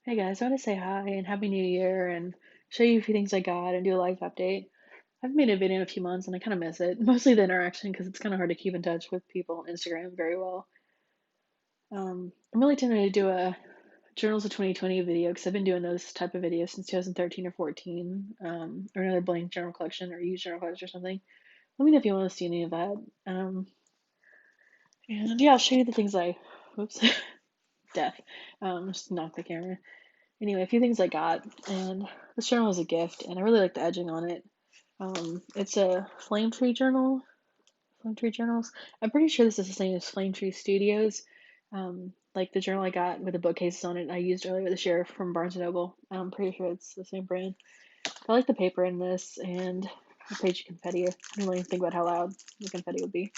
Hey guys, I want to say hi and Happy New Year and show you a few things I got and do a life update. I haven't made a video in a few months and I kind of miss it. Mostly the interaction because it's kind of hard to keep in touch with people on Instagram very well. I'm really tempted to do a Journals of 2020 video because I've been doing those type of videos since 2013 or 14, or another blank journal collection or used journal collection or something. Let me know if you want to see any of that. And yeah, I'll show you the things whoops, death. Just knock the camera. Anyway, a few things I got, and this journal was a gift, and I really like the edging on it. It's a Flame Tree journal. Flame Tree journals. I'm pretty sure this is the same as Flame Tree Studios. Like the journal I got with the bookcases on it, I used earlier this year from Barnes and Noble. I'm pretty sure it's the same brand. I like the paper in this, and the page of confetti. I didn't really think about how loud the confetti would be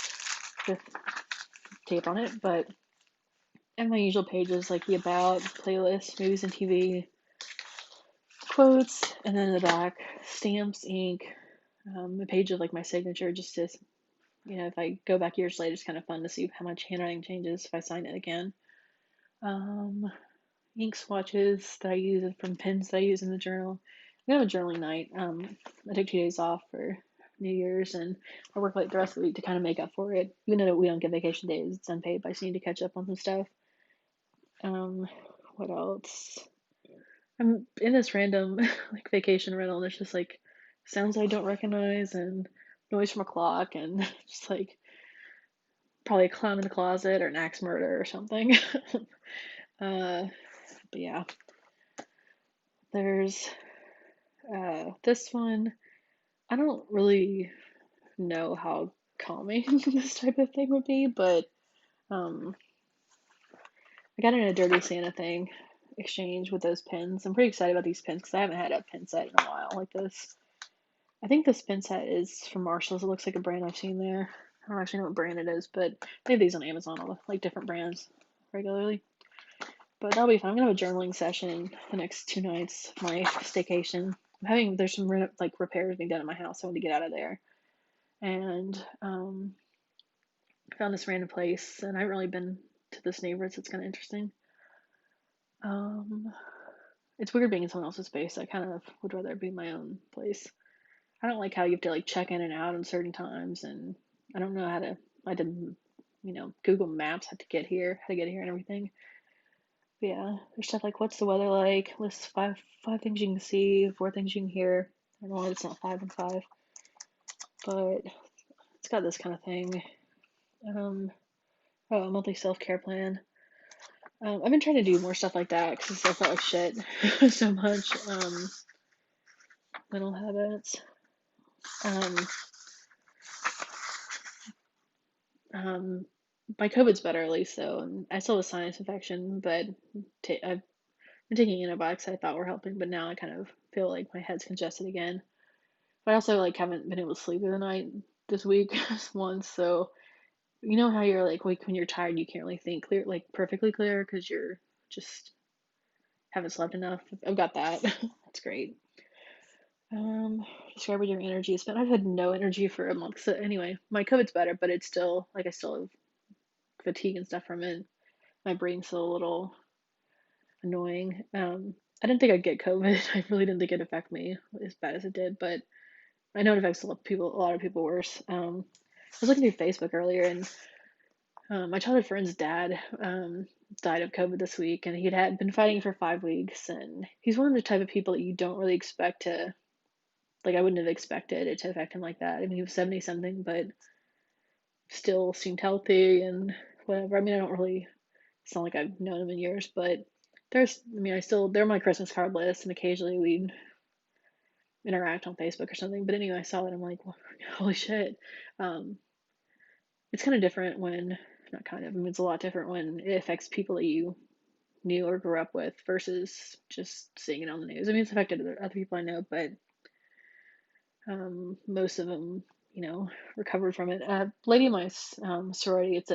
with tape on it, but and my usual pages like the about, playlist, movies and TV, quotes, and then in the back, stamps, ink, a page of like my signature, just to, if I go back years later, it's kind of fun to see how much handwriting changes if I sign it again. Um, ink swatches that I use from pens that I use in the journal. We have a journaling night. I took 2 days off for New Year's, and I work like the rest of the week to kind of make up for it. Even though we don't get vacation days, it's unpaid, but I just need to catch up on some stuff. Um, what else? I'm in this random like vacation rental and it's just like sounds I don't recognize and noise from a clock and just like probably a clown in the closet or an axe murder or something. But yeah, there's this one. I don't really know how calming this type of thing would be, but um, I got in a Dirty Santa thing exchange with those pins. I'm pretty excited about these pins because I haven't had a pin set in a while like this. I think this pin set is from Marshalls. It looks like a brand I've seen there. I don't actually know what brand it is, but they have these on Amazon, all the like different brands regularly. But that'll be fun. I'm gonna have a journaling session the next 2 nights of my staycation. There's some like repairs being done in my house. So I want to get out of there, and I found this random place, and I haven't really been to this neighborhood, so it's kind of interesting. Um, it's weird being in someone else's space. I kind of would rather be in my own place. I don't like how you have to like check in and out at certain times, and I don't know how to. I didn't, Google Maps how to get here, and everything. But yeah, there's stuff like what's the weather like? List five things you can see, 4 things you can hear. I don't know why it's not 5 and 5, but it's got this kind of thing. Um, oh, a monthly self care plan. I've been trying to do more stuff like that because I felt like shit so much. Mental habits. Um, Um, my COVID's better at least though, and I still have a sinus infection, but I've been taking antibiotics I thought were helping, but now I kind of feel like my head's congested again. But I also like haven't been able to sleep through the night this week once, so you know how you're like when you're tired you can't really think clear like perfectly clear because you're just haven't slept enough. I've got that. That's great. Describe your energy has been. I've had no energy for a month. So anyway, my COVID's better, but it's still like I still have fatigue and stuff from it. My brain's still a little annoying. I didn't think I'd get COVID. I really didn't think it'd affect me as bad as it did, but I know it affects a lot of people worse. I was looking through Facebook earlier, and my childhood friend's dad died of COVID this week, and had been fighting for 5 weeks. And he's one of the type of people that you don't really expect to, like, I wouldn't have expected it to affect him like that. I mean, he was 70 something, but still seemed healthy and whatever. I mean, I don't really, it's not like I've known him in years, but they're on my Christmas card list, and occasionally we'd interact on Facebook or something. But anyway, I saw it. I'm like, well, holy shit. Um, it's kind of different when, not kind of, I mean, it's a lot different when it affects people that you knew or grew up with versus just seeing it on the news. I mean, it's affected other people I know, but most of them, recovered from it. Lady in my sorority, it's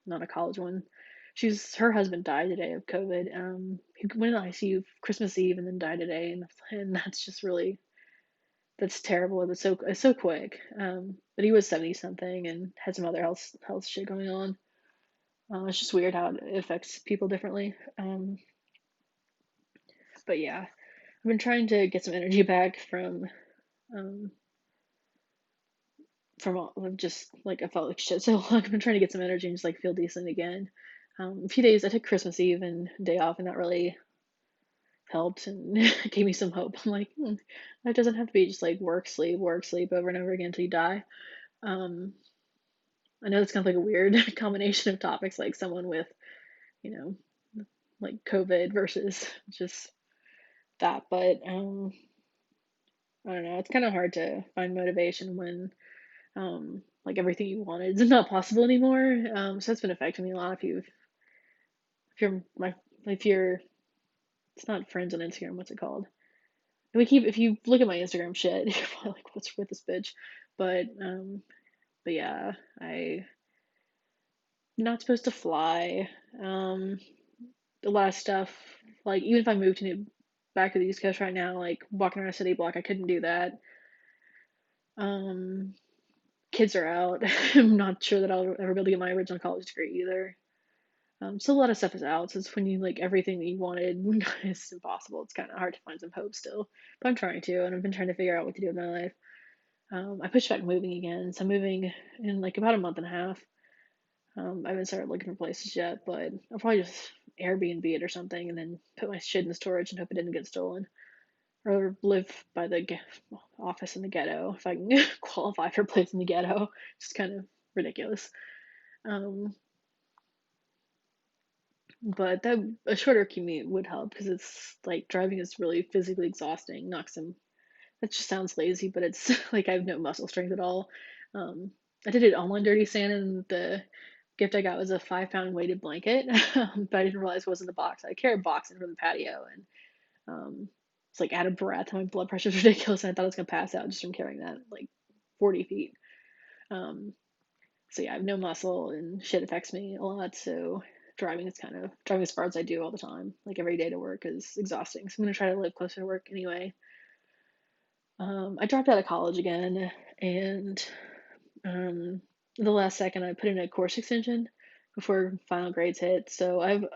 not a college one. Her husband died today of COVID. He went in the ICU Christmas Eve and then died today, and that's just really that's terrible. It's so quick. But he was 70 something and had some other health shit going on. It's just weird how it affects people differently. But yeah, I've been trying to get some energy back um from all of just like I felt like shit so long. I've been trying to get some energy and just like feel decent again. A few days I took Christmas Eve and day off, and that really helped and gave me some hope. I'm like, it doesn't have to be just like work, sleep over and over again until you die. Um, I know it's kind of like a weird combination of topics, like someone with, you know, like COVID versus just that, but I don't know. It's kind of hard to find motivation when like everything you wanted is not possible anymore. So that's been affecting me a lot. If you're my if you're it's not friends on Instagram, what's it called? If you look at my Instagram shit, you're probably like, what's with this bitch? But but yeah, I'm not supposed to fly. Um, a lot of stuff, like even if I moved back to the East Coast right now, like walking around a city block, I couldn't do that. Um, kids are out. I'm not sure that I'll ever be able to get my original college degree either. So a lot of stuff is out. So it's when you like everything that you wanted is impossible. It's kind of hard to find some hope still, but I'm trying to, and I've been trying to figure out what to do with my life. I pushed back moving again, so I'm moving in like about a month and a half. I haven't started looking for places yet, but I'll probably just Airbnb it or something, and then put my shit in storage and hope it didn't get stolen, or live by the office in the ghetto if I can qualify for a place in the ghetto. Just kind of ridiculous. Um, but that a shorter commute would help because it's like driving is really physically exhausting. Knocks him. That just sounds lazy, but it's like I have no muscle strength at all. Um, I did it online dirty Santa, and the gift I got was a 5 pound weighted blanket, but I didn't realize it was in the box. I carried a box in from the patio, and it's like out of breath. My blood pressure is ridiculous, and I thought I was gonna pass out just from carrying that like 40 feet. Um, so yeah, I have no muscle, and shit affects me a lot. So driving as far as I do all the time, like every day to work, is exhausting. So I'm gonna try to live closer to work anyway. I dropped out of college again, and the last second I put in a course extension before final grades hit. So I'm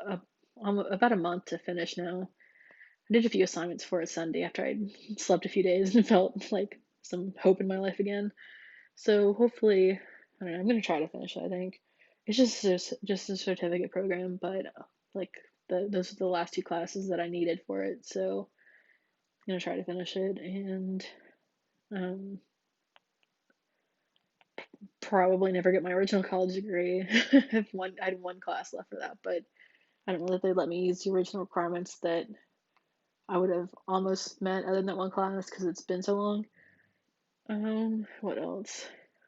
about a month to finish now. I did a few assignments for it Sunday after I'd slept a few days and felt like some hope in my life again. So hopefully, I don't know. I'm gonna try to finish it. I think it's just a certificate program, but like those are the last two classes that I needed for it. So I'm gonna try to finish it and um, probably never get my original college degree. I had one class left for that, but I don't know that they let me use the original requirements that I would have almost met other than that one class because it's been so long. What else?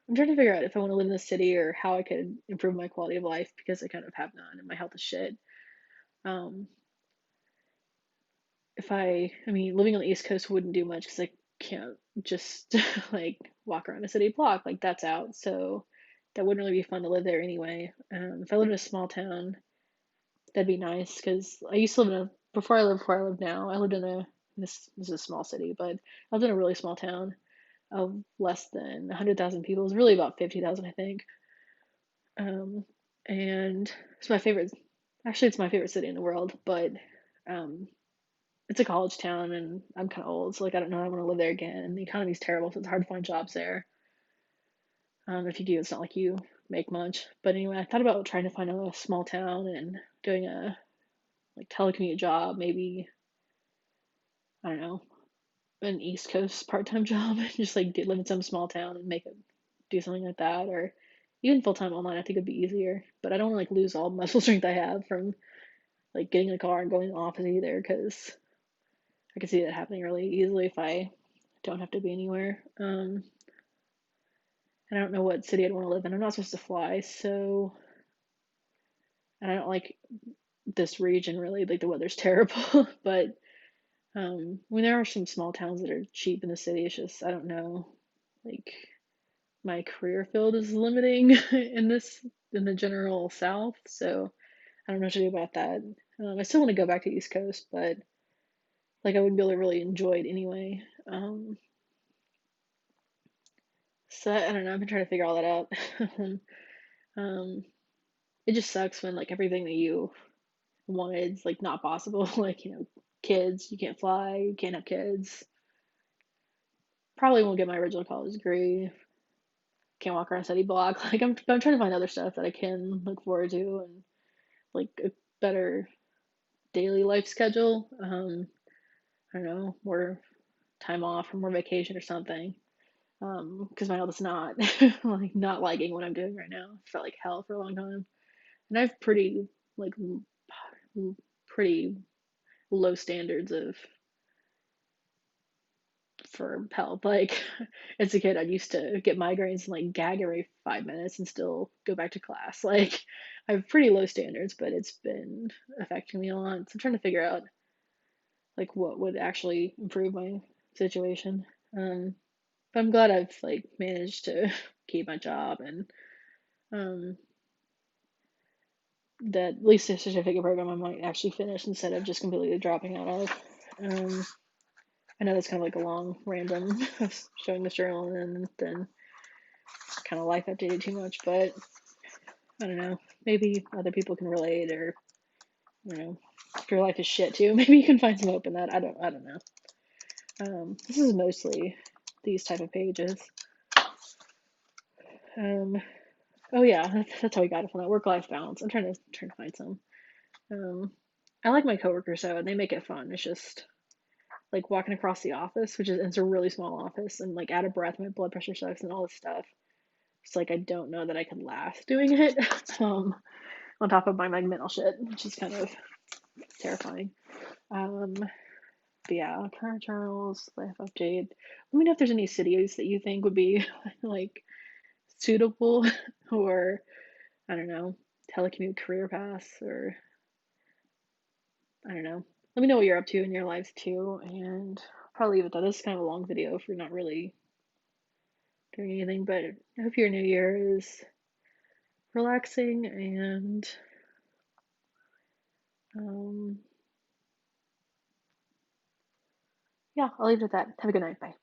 I'm trying to figure out if I want to live in the city or how I could improve my quality of life because I kind of have none and my health is shit. Um, I mean, living on the East Coast wouldn't do much because I can't just like walk around a city block. Like that's out. So that wouldn't really be fun to live there anyway. If I lived in a small town, that'd be nice because I used to live in a before I live now. I lived in a this is a small city, but I lived in a really small town of less than 100,000 people. It's really about 50,000, I think. Um, and it's my favorite. Actually, it's my favorite city in the world, but um, it's a college town, and I'm kind of old, so like I don't know. I want to live there again. And the economy's terrible, so it's hard to find jobs there. If you do, it's not like you make much. But anyway, I thought about trying to find a small town and doing a like telecommute job, maybe I don't know, an East Coast part-time job, just like live in some small town and do something like that, or even full-time online. I think it'd be easier, but I don't want to like lose all the muscle strength I have from like getting in the car and going to the office either, because I could see that happening really easily if I don't have to be anywhere. And I don't know what city I'd want to live in. I'm not supposed to fly, so and I don't like this region really. Like the weather's terrible, but when there are some small towns that are cheap in the city, it's just I don't know, like my career field is limiting in the general South, so I don't know what to do about that. I still want to go back to the East Coast, but like I wouldn't be able to really enjoy it anyway. So I don't know. I've been trying to figure all that out. um, it just sucks when like everything that you wanted is like not possible. Like kids. You can't fly. You can't have kids. Probably won't get my original college degree. Can't walk around study block. Like I'm trying to find other stuff that I can look forward to and like a better daily life schedule. I don't know, more time off or more vacation or something. Because my eldest not like not liking what I'm doing right now. Felt like hell for a long time, and I have like pretty low standards of for help. Like as a kid, I used to get migraines and like gag every 5 minutes and still go back to class. Like I have pretty low standards, but it's been affecting me a lot. So I'm trying to figure out like what would actually improve my situation. But I'm glad I've like managed to keep my job and um that at least a certificate program I might actually finish instead of just completely dropping out of. Um, I know that's kind of like a long random of showing the journal and then kind of life updated too much, but I don't know. Maybe other people can relate, or you know, if your life is shit too, maybe you can find some hope in that. I don't know. This is mostly these type of pages. Um, oh yeah, that's how we got it from that work-life balance. I'm trying to find some. Um, I like my coworkers though, and they make it fun. It's just like walking across the office, which is it's a really small office, and like out of breath, my blood pressure sucks, and all this stuff. It's like I don't know that I could last doing it. On top of my like mental shit, which is kind of terrifying. But yeah, current journals, life update. Let me know if there's any cities that you think would be like suitable, or I don't know, telecommute career paths, or I don't know. Let me know what you're up to in your lives too, and I'll probably leave it though. This is kind of a long video if you're not really doing anything, but I hope your new year is relaxing and um, yeah, I'll leave it at that. Have a good night. Bye.